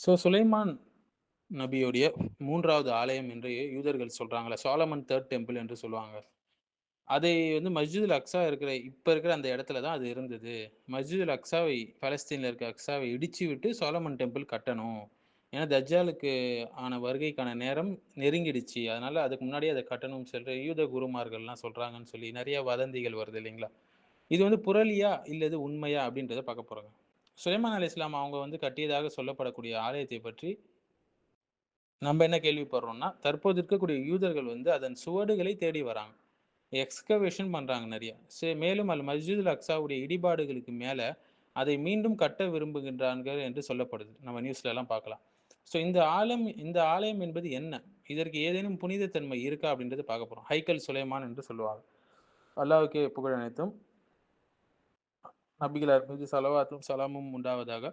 சுலைமான் நபியுடைய 3வது ஆலயம் என்று யூதர்கள் சொல்றாங்கல்ல. சாலமன் 3 டெம்பிள் என்று சொல்லுவாங்க. அதை வந்து மஸ்ஜிதுல் அக்ஸா இப்ப இருக்கிற அந்த இடத்துல தான் அது இருந்தது. மஸ்ஜிதுல் அக்ஸாவை பாலஸ்தீன்ல இருக்க அக்ஸாவை இடிச்சு விட்டு சாலமன் டெம்பிள் கட்டணும். ஏன்னா தஜ்ஜாலுக்கு ஆன வருகைக்கான நேரம் நெருங்கிடுச்சு. அதனால அதுக்கு முன்னாடியே அத கட்டணும்னு சொல்லிட்டு யூத குருமார்கள்லாம் சொல்றாங்கன்னு சொல்லி நெறைய வதந்திகள் வருது இல்லைங்களா? இது வந்து புரளியா இல்ல இது உண்மையா அப்படின்றத பார்க்க போறோங்க. சுலைமான் அலைஹிஸ்ஸலாம் அவங்க வந்து கட்டியதாக சொல்லப்படக்கூடிய ஆலயத்தை பற்றி நம்ம என்ன கேள்விப்படுறோம்னா, தற்போது இருக்கக்கூடிய யூதர்கள் வந்து அதன் சுவடுகளை தேடி வராங்க. எக்ஸ்கவேஷன் பண்றாங்க நெறைய. மேலும் மஸ்ஜிதுல் அக்ஸாவுடைய இடிபாடுகளுக்கு மேல, அதை மீண்டும் கட்ட விரும்புகின்றார்கள் என்று சொல்லப்படுது. நம்ம நியூஸ்லலாம் பார்க்கலாம். இந்த ஆலயம் என்பது என்ன? இதற்கு ஏதேனும் புனித தன்மை இருக்கா? அப்படின்றத பார்க்க போறோம். ஹைக்கல் சுலைமான் என்று சொல்லுவாங்க. அல்லாஹ்வுக்கே புகழ் அனைத்தும். நபிகளார் மீது ஸலவாத்தும் சலாமும் உண்டாவதாக.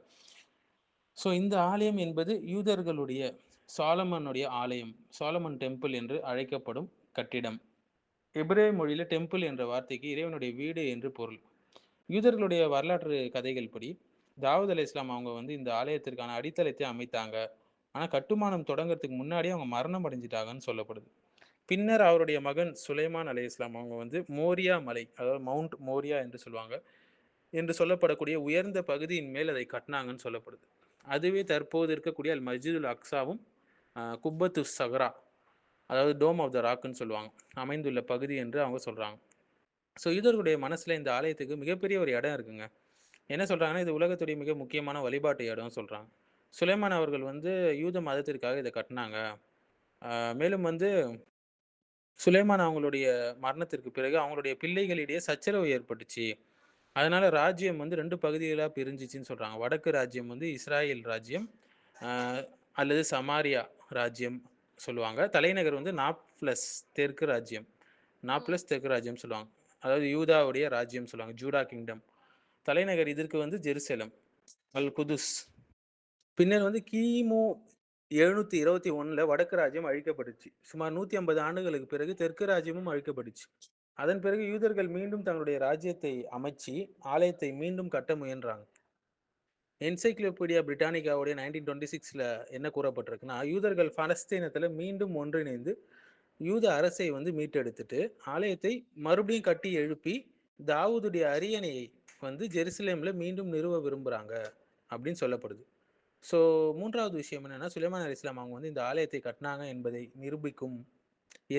இந்த ஆலயம் என்பது யூதர்களுடைய சாலமனுடைய ஆலயம். சாலமன் டெம்பிள் என்று அழைக்கப்படும் கட்டிடம். எபிரேய மொழியில டெம்பிள் என்ற வார்த்தைக்கு இறைவனுடைய வீடு என்று பொருள். யூதர்களுடைய வரலாற்று கதைகள் படி, தாவூத் அலைஹிஸ்ஸலாம் அவங்க வந்து இந்த ஆலயத்திற்கான அடித்தளத்தை அமைத்தாங்க. ஆனா கட்டுமானம் தொடங்கறதுக்கு முன்னாடியே அவங்க மரணம் அடைஞ்சுட்டாங்கன்னு சொல்லப்படுது. பின்னர் அவருடைய மகன் சுலைமான் அலைஹிஸ்ஸலாம் அவங்க வந்து மோரியா மலை, அதாவது மவுண்ட் மோரியா என்று சொல்லுவாங்க. என்று சொல்லப்படக்கூடிய உயர்ந்த பகுதியின் மேல் அதை கட்டினாங்கன்னு சொல்லப்படுது. அதுவே தற்போது இருக்கக்கூடிய மஸ்ஜிதுல் அக்ஸாவும், குப்பத்து ஸக்ரா, அதாவது டோம் ஆஃப் த ராக்ன்னு சொல்லுவாங்க. அமைந்துள்ள பகுதி என்று அவங்க சொல்றாங்க. யூதர்களுடைய மனசுல இந்த ஆலயத்துக்கு மிகப்பெரிய ஒரு இடம் இருக்குங்க. என்ன சொல்றாங்கன்னா, இது உலகத்துடைய மிக முக்கியமான வழிபாட்டு இடம்னு சொல்றாங்க. சுலைமான் அவர்கள் வந்து யூத மதத்திற்காக இத கட்டுனாங்க. அ மேலும் வந்து சுலைமான் அவங்களுடைய மரணத்திற்கு பிறகு அவங்களுடைய பிள்ளைகளிடையே சச்சரவு ஏற்பட்டுச்சு. அதனால ராஜ்யம் வந்து 2 பகுதிகளா பிரிஞ்சுச்சுன்னு சொல்றாங்க. வடக்கு ராஜ்யம் வந்து இஸ்ராயேல் ராஜ்யம், அ அல்லது சமாரியா ராஜ்யம் சொல்லுவாங்க. தலைநகர் வந்து நாப்ளஸ் தெற்கு ராஜ்யம். நாப்ளஸ் தெற்கு ராஜ்யம் சொல்லுவாங்க. அதாவது யூதாவுடைய ராஜ்யம் சொல்லுவாங்க. Judah kingdom. தலைநகர் இதற்கு வந்து ஜெருசலம், அல் குதுஸ். பின்னர் வந்து கிமு 721ல வடக்கு ராஜ்யம் அழிக்கப்பட்டுச்சு. சுமார் 150 ஆண்டுகளுக்கு பிறகு தெற்கு ராஜ்யமும் அழிக்கப்பட்டுச்சு. அதன் பிறகு யூதர்கள் மீண்டும் தங்களுடைய ராஜ்யத்தை அமைச்சு, ஆலயத்தை மீண்டும் கட்ட முயன்றாங்க. என்சைக்ளோபீடியா பிரிட்டானிகாவுடைய 1926ல என்ன கூறப்பட்டிருக்குன்னா, யூதர்கள் பலஸ்தீனத்தில மீண்டும் ஒன்றிணைந்து, யூத அரசை வந்து மீட்டெடுத்துட்டு, ஆலயத்தை மறுபடியும் கட்டி எழுப்பி, தாவூதுடைய அரியணையை வந்து ஜெருசலேம்ல மீண்டும் நிறுவ விரும்புறாங்க, அப்படின்னு சொல்லப்படுது. ஸோ 3வது விஷயம் என்னன்னா, சுலைமான் அலைஹிஸ்ஸலாம் அவங்க வந்து இந்த ஆலயத்தை கட்டினாங்க என்பதை நிரூபிக்கும்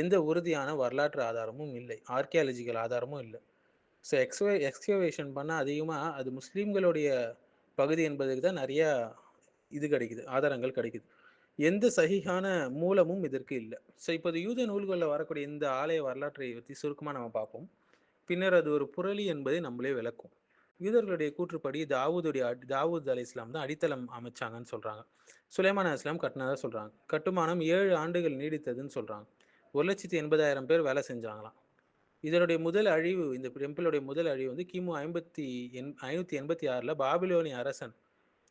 எந்த உறுதியான வரலாற்று ஆதாரமும் இல்லை. ஆர்க்கியாலஜிக்கல் ஆதாரமும் இல்ல. எக்ஸ்கவேஷன் பண்ணா அதிகமா அது முஸ்லிம்களுடைய பகுதி என்பதுக்கு தான் நெறையா இது கிடைக்குது. ஆதாரங்கள் கிடைக்குது. எந்த சஹீஹான மூலமும் இதற்கு இல்ல. இப்போது யூத நூல்கள்ல வரக்கூடிய இந்த ஆலய வரலாற்றை பத்தி சுருக்கமா நம்ம பார்ப்போம். பின்னர் அது ஒரு புரளி என்பதை நம்மளே விளக்கும். யூதர்களுடைய கூற்றுப்படி தாவூத் அலைஹிஸ்ஸலாம் தான் அடித்தளம் அமைச்சாங்கன்னு சொல்றாங்க. சுலைமான் அலைஹிஸ்ஸலாம் கட்டுனதா சொல்றாங்க. கட்டுமானம் 7 ஆண்டுகள் நீடித்ததுன்னு சொல்றாங்க. 1,80,000 பேர் வேலை செஞ்சாங்களாம். இதனுடைய முதல் அழிவு இந்த டெம்பிளுடைய முதல் அழிவு வந்து கிமு 586ல பாபிலோனிய அரசன்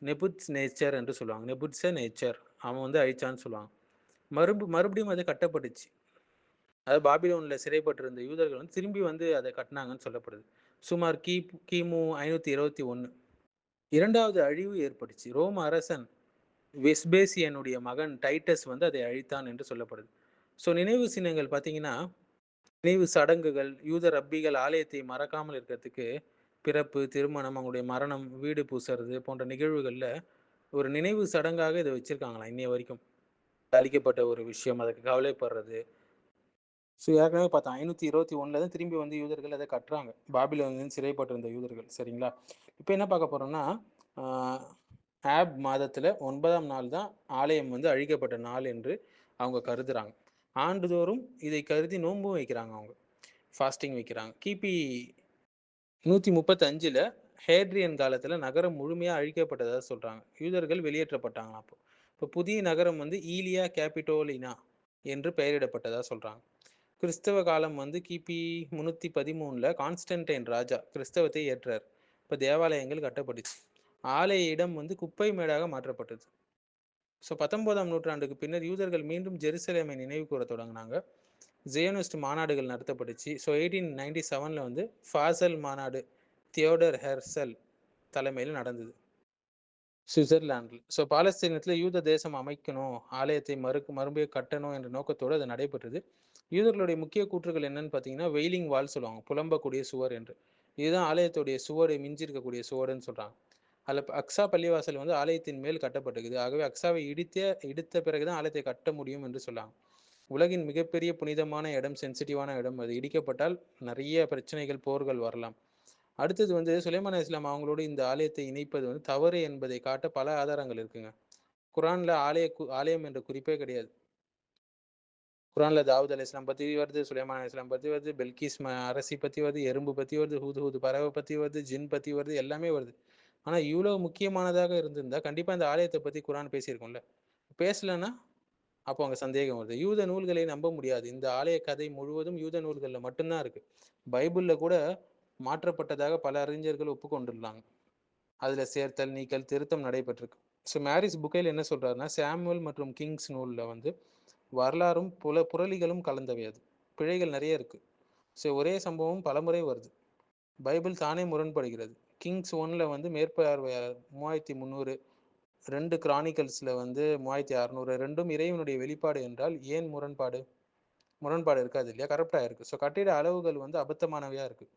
நெபுத்நேச்சர் என்று சொல்லுவாங்க. நெபுத்சநேச்சர் அவன் வந்து அழிச்சான்னு சொல்லுவாங்க. மறுபடியும் அது கட்டப்பட்டுச்சு. அதாவது பாபிலோன்ல சிறைப்பட்டிருந்த யூதர்கள் வந்து திரும்பி வந்து அத கட்டுனாங்கன்னு சொல்லப்படுது. சுமார் கிமு 521. 2வது அழிவு ஏற்பட்டுச்சு. ரோம அரசன் வெஸ்பேசியனுடைய மகன் டைட்டஸ் வந்து அதை அழித்தான் என்று சொல்லப்படுது. நினைவு சின்னங்கள் பார்த்தீங்கன்னா, நினைவு சடங்குகள், யூத ரப்பிகள் ஆலயத்தை மறக்காமல் இருக்கிறதுக்கு, பிறப்பு, திருமணம், அவங்களுடைய மரணம், வீடு பூசறது போன்ற நிகழ்வுகள்ல ஒரு நினைவு சடங்காக இத வச்சிருக்காங்களாம் இன்னைய வரைக்கும். அழிக்கப்பட்ட ஒரு விஷயம், அதுக்கு கவலைப்படுறது. ஏற்கனவே பார்த்தோம் 521ல தான் திரும்பி வந்து யூதர்கள் அத கட்டுறாங்க. பாபிலோனிலிருந்து சிறைப்பட்டிருந்த யூதர்கள். சரிங்களா? இப்ப என்ன பார்க்க போறோம்னா, ஆ ஆப் மாதத்துல 9ஆம் நாள் தான் ஆலயம் வந்து அழிக்கப்பட்ட நாள் என்று அவங்க கருதுறாங்க. ஆண்டுதோறும் இதை கருதி நோன்பும் வைக்கிறாங்க அவங்க. ஃபாஸ்டிங் வைக்கிறாங்க. கிபி 135ல ஹேட்ரியன் காலத்துல நகரம் முழுமையா அழிக்கப்பட்டதா சொல்றாங்க. யூதர்கள் வெளியேற்றப்பட்டாங்களாம் அப்போ. இப்ப புதிய நகரம் வந்து ஈலியா கேப்பிட்டோலினா என்று பெயரிடப்பட்டதா சொல்றாங்க. கிறிஸ்தவ காலம் வந்து கிபி 313ல கான்ஸ்டன்டைன் ராஜா கிறிஸ்தவத்தை ஏற்றார். இப்ப தேவாலயங்கள் கட்டப்பட்டுச்சு. ஆலய இடம் வந்து குப்பை மேடாக மாற்றப்பட்டது. 19ஆம் நூற்றாண்டுக்கு பின்னர் யூதர்கள் மீண்டும் ஜெருசலேமை நினைவு கூறத் தொடங்குனாங்க. ஜியோனிஸ்ட் மாநாடுகள் நடத்தப்பட்டுச்சு. 1897ல வந்து ஃபாசல் மாநாடு தியோடர் ஹெர்சல் தலைமையில் நடந்தது. சுவிட்சர்லாண்டில். ஸோ பாலஸ்தீனத்தில் யூத தேசம் அமைக்கணும், ஆலயத்தை மறுபடியும் கட்டணும் என்ற நோக்கத்தோடு அது நடைபெற்றது. யூதர்களுடைய முக்கிய கூற்றுகள் என்னன்னு பார்த்தீங்கன்னா, வெயிலிங் வால் சொல்லுவாங்க, புலம்பக்கூடிய சுவர் என்று. இதுதான் ஆலயத்துடைய சுவரை மிஞ்சி இருக்கக்கூடிய சுவடுன்னு சொல்கிறாங்க. அதில் அக்ஸா பள்ளிவாசல் வந்து ஆலயத்தின் மேல் கட்டப்பட்டிருக்குது. ஆகவே அக்ஸாவை இடித்த பிறகுதான் ஆலயத்தை கட்ட முடியும் என்று சொல்லாங்க. உலகின் மிகப்பெரிய புனிதமான இடம், சென்சிட்டிவான இடம், அது இடிக்கப்பட்டால் நிறைய பிரச்சனைகள், போர்கள் வரலாம். அடுத்தது வந்து சுலைமான் அலைஹிஸ்ஸலாம் அவங்களோடு இந்த ஆலயத்தை இணைப்பது வந்து தவறு என்பதை காட்ட பல ஆதாரங்கள் இருக்குங்க. குரான்ல ஆலயம் என்ற குறிப்பே கிடையாது. குரான்ல தாவூத் அலைஹிஸ்ஸலாம் பத்தி வருது, சுலைமான் அலைஹிஸ்ஸலாம் பத்தி வருது, பெல்கிஸ் அரசி பத்தி வருது, எறும்பு பத்தி வருது, ஹூது பறவை பத்தி வருது, ஜின் பத்தி வருது, எல்லாமே வருது. ஆனா இவ்வளவு முக்கியமானதாக இருந்திருந்தா கண்டிப்பா இந்த ஆலயத்தை பத்தி குரான் பேசியிருக்கும்ல. பேசலன்னா அப்போ அங்க சந்தேகம் வருது. யூத நூல்களை நம்ப முடியாது. இந்த ஆலய கதை முழுவதும் யூத நூல்கள்ல மட்டும்தான் இருக்கு. பைபிள்ல கூட மாற்றப்பட்டதாக பல அறிஞர்கள் ஒப்புக்கொண்டுள்ளாங்க. அதுல சேர்த்தல், நீக்கல், திருத்தம் நடைபெற்றிருக்கு. ஸோ மேரிஸ் புக்கையில் என்ன சொல்றாருன்னா, சாமுவல் மற்றும் கிங்ஸ் நூல்ல வந்து வரலாறும் புரளிகளும் கலந்தவை அது. பிழைகள் நிறைய இருக்கு. ஸோ ஒரே சம்பவம் பலமுறை வருது. பைபிள் தானே முரண்படுகிறது. கிங்ஸ் 1ல வந்து மேற்பார்வையாளர் 3300, 2 கிரானிக்கல்ஸ்ல வந்து 3600, ரெண்டும் இறைவனுடைய வெளிப்பாடு என்றால் ஏன் முரண்பாடு? முரண்பாடு இருக்காது இல்லையா? கரெக்டா இருக்கு. ஸோ கட்டிட அளவுகள் வந்து அபத்தமானவையா இருக்கு.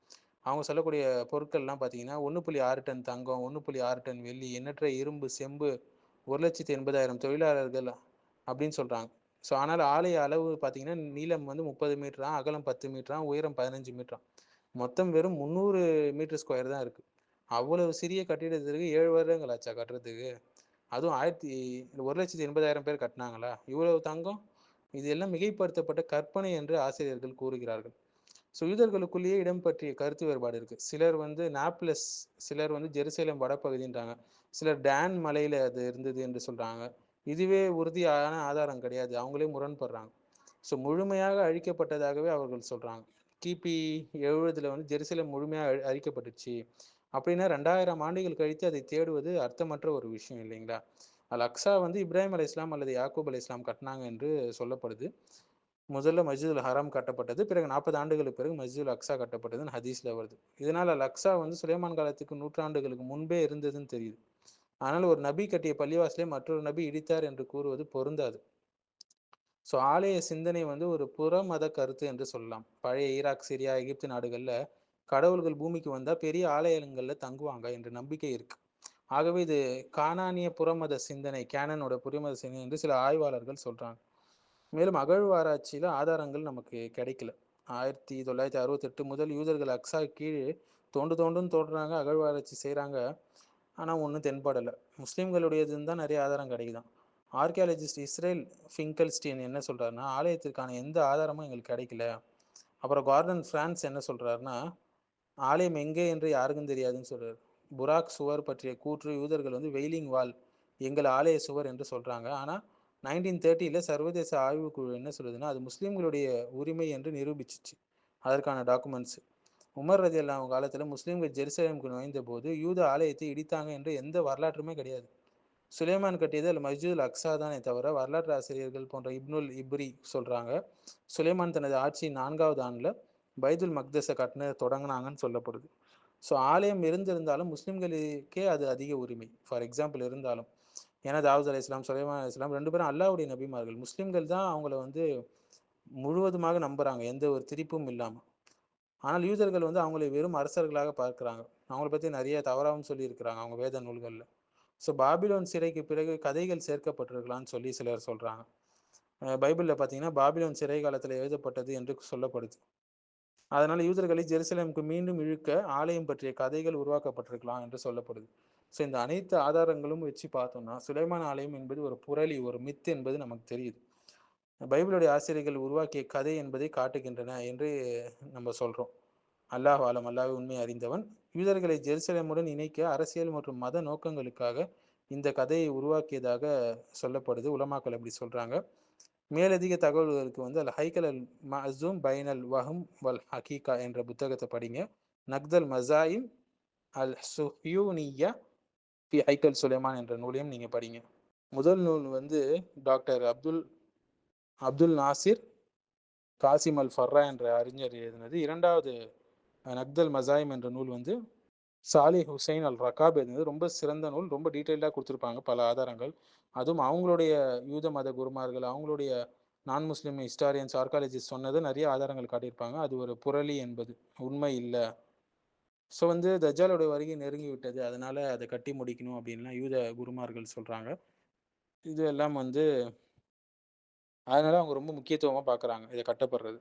அவங்க சொல்லக்கூடிய பொருட்கள்லாம் பார்த்தீங்கன்னா 1.6 டன் தங்கம், 1.6 டன் வெள்ளி, எண்ணற்ற இரும்பு, செம்பு, 1,80,000 தொழிலாளர்கள் அப்படின்னு சொல்றாங்க. ஸோ ஆனால் ஆலய அளவு பார்த்தீங்கன்னா நீளம் வந்து 30 மீட்டரா, அகலம் 10 மீட்டரா, உயரம் 15 மீட்டரா. மொத்தம் வெறும் 300 மீட்டர் ஸ்கொயர் தான் இருக்கு. அவ்வளவு சிறிய கட்டிடத்திற்கு 7 வருடங்கள் ஆச்சா கட்டுறதுக்கு? அதுவும் 1,80,000 பேர் கட்டினாங்களா? இவ்வளவு தங்கம்? இது எல்லாம் மிகைப்படுத்தப்பட்ட கற்பனை என்று ஆசிரியர்கள் கூறுகிறார்கள். ஸோ யூதர்களுக்குள்ளேயே இடம் பற்றிய கருத்து வேறுபாடு இருக்கு. சிலர் வந்து நாப்லஸ், சிலர் வந்து ஜெருசலேம் வடப்பகுதின்றாங்க, சிலர் டான் மலையில அது இருந்தது என்று சொல்றாங்க. இதுவே உறுதியான ஆதாரம் கிடையாது. அவங்களே முரண்படுறாங்க. ஸோ முழுமையாக அழிக்கப்பட்டதாகவே அவர்கள் சொல்றாங்க. கிபி 70ல வந்து ஜெருசலேம் முழுமையாக அழிக்கப்பட்டுச்சு அப்படின்னா 2000 ஆண்டுகள் கழித்து அதை தேடுவது அர்த்தமற்ற ஒரு விஷயம் இல்லைங்களா? அல் அக்ஸா வந்து இப்ராஹிம் அலைஹிஸ்ஸலாம் அல்லது யாக்கூப் அலைஹிஸ்ஸலாம் கட்டினாங்க என்று சொல்லப்படுது. முதல்ல மஸ்ஜிதுல் ஹராம் கட்டப்பட்டது, பிறகு 40 ஆண்டுகளுக்கு பிறகு மஸ்ஜிதுல் அக்ஸா கட்டப்பட்டதுன்னு ஹதீஸ்ல வருது. இதனால் அல் அக்ஸா வந்து சுலைமான் காலத்துக்கு நூற்றாண்டுகளுக்கு முன்பே இருந்ததுன்னு தெரியுது. ஆனால் ஒரு நபி கட்டிய பள்ளிவாசலை மற்றொரு நபி இடித்தார் என்று கூறுவது பொருந்தாது. ஸோ ஆலய சிந்தனை வந்து ஒரு புற மத கருத்து என்று சொல்லலாம். பழைய ஈராக், சிரியா, எகிப்து நாடுகள்ல கடவுள்கள் பூமிக்கு வந்தா பெரிய ஆலயங்கள்ல தங்குவாங்க என்ற நம்பிக்கை இருக்கு. ஆகவே இது கானானிய புறமத சிந்தனை, கேனனோட புறமத சிந்தனை என்று சில ஆய்வாளர்கள் சொல்றாங்க. மேலும் அகழ்வாராய்ச்சியில ஆதாரங்கள் நமக்கு கிடைக்கல. 1968 முதல் யூதர்கள் அக்ஸா கீழே தோண்டுன்னு தோன்றுறாங்க, அகழ்வாராய்ச்சி செய்கிறாங்க. ஆனால் ஒன்றும் தென்படலை. முஸ்லீம்களுடையதுன்னு தான் நிறைய ஆதாரம் கிடைக்குதான். ஆர்கியாலஜிஸ்ட் இஸ்ரேல் ஃபிங்கல்ஸ்டீன் என்ன சொல்றாருன்னா, ஆலயத்திற்கான எந்த ஆதாரமும் எங்களுக்கு கிடைக்கல. அப்புறம் கார்டன் பிரான்ஸ் என்ன சொல்றாருன்னா, ஆலயம் எங்கே என்று யாருக்கும் தெரியாதுன்னு சொல்றாரு. புராக் சுவர் பற்றிய கூற்று யூதர்கள் வந்து வெயிலிங் வால், எங்கள் ஆலய சுவர் என்று சொல்றாங்க. ஆனால் 1930ல் சர்வதேச ஆய்வுக்குழு என்ன சொல்லுதுன்னா, அது முஸ்லீம்களுடைய உரிமை என்று நிரூபிச்சிச்சு. அதற்கான டாக்குமெண்ட்ஸ். உமர் ரலியல்லாஹு காலத்தில் முஸ்லீம்கள் ஜெருசலேமுக்கு நுழைந்த போது யூத ஆலயத்தை இடித்தாங்க என்று எந்த வரலாற்றுமே கிடையாது. சுலைமான் கட்டியது அல் மஸ்ஜிதுல் அக்ஸா தானே தவிர, வரலாற்று ஆசிரியர்கள் போன்ற இப்னுல் இப்ரி சொல்றாங்க சுலைமான் தனது ஆட்சியின் 4வது ஆண்டில் பைதுல் மக்தஸை கட்டின தொடங்கினாங்கன்னு சொல்லப்படுது. ஸோ ஆலயம் இருந்திருந்தாலும் முஸ்லீம்களுக்கே அது அதிக உரிமை. ஃபார் எக்ஸாம்பிள் இருந்தாலும், ஏன்னா தாவூத் அலைஹிஸ்ஸலாம், சுலைமான் அலைஹிஸ்ஸலாம் 2 பேரும் அல்லாஹ்வுடைய நபிமார்கள். முஸ்லீம்கள் தான் அவங்கள வந்து முழுவதுமாக நம்புறாங்க, எந்த ஒரு திரிப்பும் இல்லாமல். ஆனால் யூதர்கள் வந்து அவங்களை வெறும் அரசர்களாக பார்க்குறாங்க. அவங்கள பற்றி நிறைய தவறாகவும் சொல்லியிருக்கிறாங்க அவங்க வேத நூல்களில். ஸோ பாபிலோன் சிறைக்கு பிறகு கதைகள் சேர்க்கப்பட்டிருக்கலாம்னு சொல்லி சிலர் சொல்கிறாங்க. பைபிளில் பார்த்தீங்கன்னா பாபிலோன் சிறை காலத்தில் எழுதப்பட்டது என்று சொல்லப்படுது. அதனால் யூதர்களை ஜெருசலேமுக்கு மீண்டும் இழுக்க ஆலயம் பற்றிய கதைகள் உருவாக்கப்பட்டிருக்கலாம் என்று சொல்லப்படுது. ஸோ இந்த அனைத்து ஆதாரங்களும் வச்சு பார்த்தோம்னா சுலைமான் ஆலயம் என்பது ஒரு புரளி, ஒரு மித் என்பது நமக்கு தெரியுது. பைபிளுடைய ஆசிரியர்கள் உருவாக்கிய கதை என்பதை காட்டுகின்றன என்று நம்ம சொல்கிறோம். அல்லாஹ் ஆலம், அல்லாஹ் உண்மை அறிந்தவன். யூதர்களை ஜெருசலேமுடன் இணைக்க அரசியல் மற்றும் மத நோக்கங்களுக்காக இந்த கதையை உருவாக்கியதாக சொல்லப்படுது. உலமாக்கள் அப்படி சொல்றாங்க. மேலதிக தகவல்களுக்கு வந்து அல் ஹைக்கல் அல் மஅசூம் பைனல் வஹம் வல் ஹகீகா என்ற புத்தகத்தை படிங்க. நக்தல் மசாயிம் அல் சுஹ்யூனியா பி ஹைக்கல் சுலைமான் என்ற நூலையும் நீங்க படிங்க. முதல் நூல் வந்து டாக்டர் அப்துல் நாசிர் காசிம் அல் ஃபர்ரா என்ற அறிஞர் எழுதினது. இரண்டாவது நக்தல் மசாயிம் என்ற நூல் வந்து சாலி ஹுசைன் அல் ரகாப் இருந்தது ரொம்ப சிறந்த நூல். ரொம்ப டீட்டெயில்டாக கொடுத்துருப்பாங்க பல ஆதாரங்கள். அதுவும் அவங்களுடைய யூத மத குருமார்கள், அவங்களுடைய நான் முஸ்லீம் ஹிஸ்டாரியன்ஸ், ஆர்காலஜிஸ்ட் சொன்னது நிறைய ஆதாரங்கள் காட்டியிருப்பாங்க. அது ஒரு புரளி என்பது உண்மை இல்லை. ஸோ தஜ்ஜாலோட வருகை நெருங்கி விட்டது, அதனால அதை கட்டி முடிக்கணும் அப்படின்லாம் யூத குருமார்கள் சொல்றாங்க. இது எல்லாம் அதனால அவங்க ரொம்ப முக்கியத்துவமா பார்க்குறாங்க இதை கட்டப்படுறது.